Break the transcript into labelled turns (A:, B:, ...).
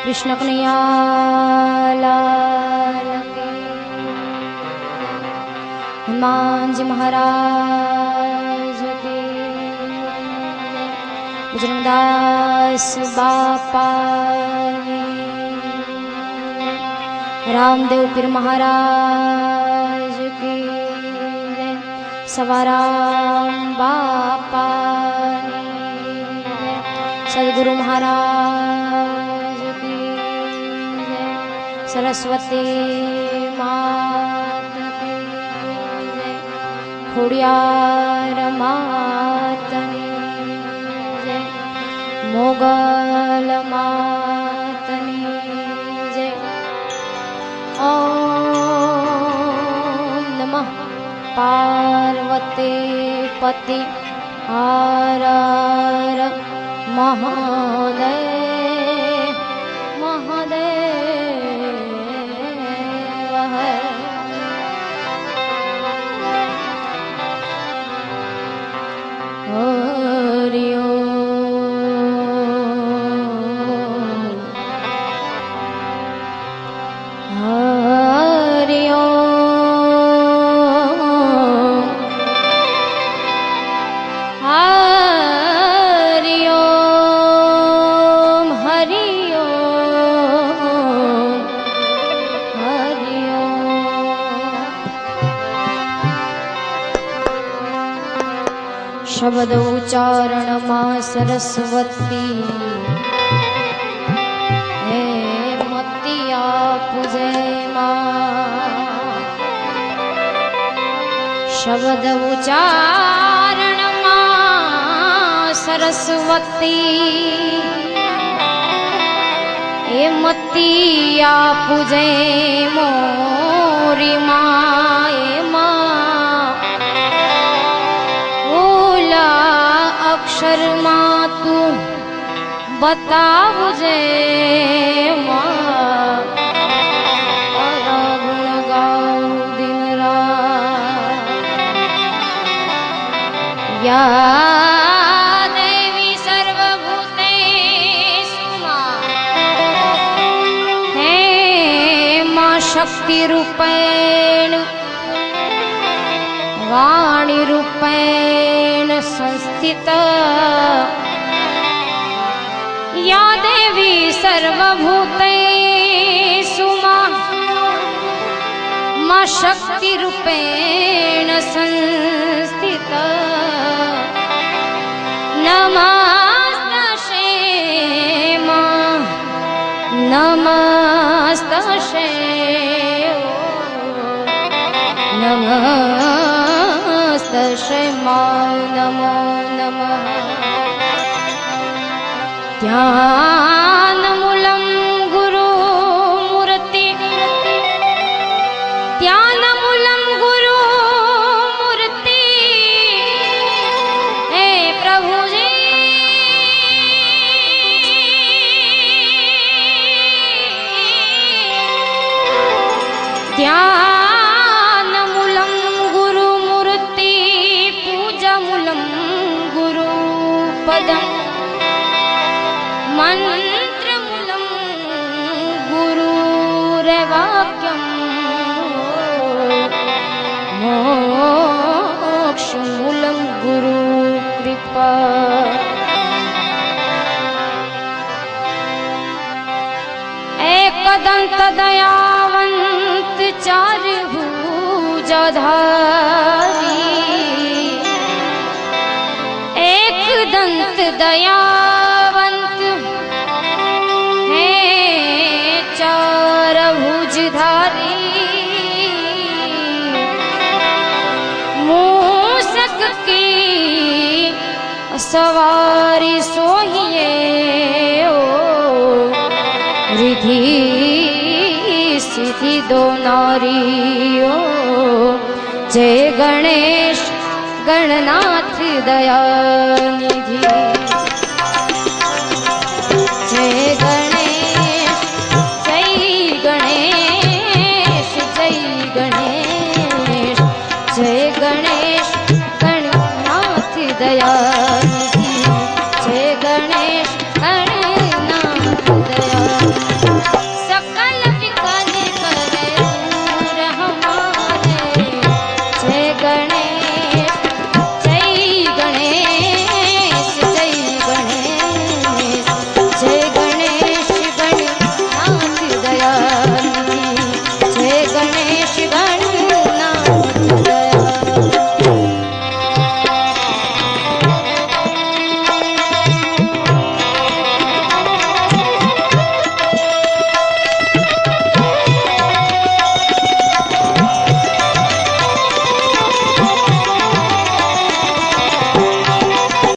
A: कृष्ण कन्हैया लाल की, हनुमान जी महाराज की, बजरंगदास बापा की, रामदेव पीर महाराज की, सवाराम बापा की, सदगुरु महाराज की, सरस्वती मात की, खोड़ियार मातनी जय, मोगल मातनी जय। ओम नमः पार्वती पति हर हर महादेव महादेव हर। हरि ओम हरि ओम हरि ओम हरि ओम हरि ओम। शब्द उच्चारण मां सरस्वती हे मतिया पूजे मां। शब्द उच्चारण मां सरस्वती हे मतिया पूजे मोरी मां। अक्षर मां तू बतावजे मां, तारा गुण गाऊं दिन रात। या देवी सर्वभूतेषु मां, हे मां शक्ति रूपेण वाणी रूपेण संस्थिता। या देवी सर्वभूतेषु मां शक्ति रूपेण संस्थिता। नमस्तस्यै मां नमस्तस्यै नमस्तस्यै मां नमो नमः। ध्यानमूलं गुरुमूर्ति ध्यानमूलं गुरुमूर्ति हे प्रभु जी। ध्यानमूलं गुरुमूर्ति पूजामूलं गुरुपदम् मंत्रमूलं गुरुर्वाक्यं मोक्षमूलं गुरुकृपा। एकदंत दयावंत चारभुजधारी, एकदंत दयावंत हे चारभुजधारी। मूषक की सवारी सोहिए ओ, रिधि सिद्धि दो नारी ओ। जय गणेश गणनाथ दयानिधि, जय गणेश जय गणेश जय गणेश जय गणेश।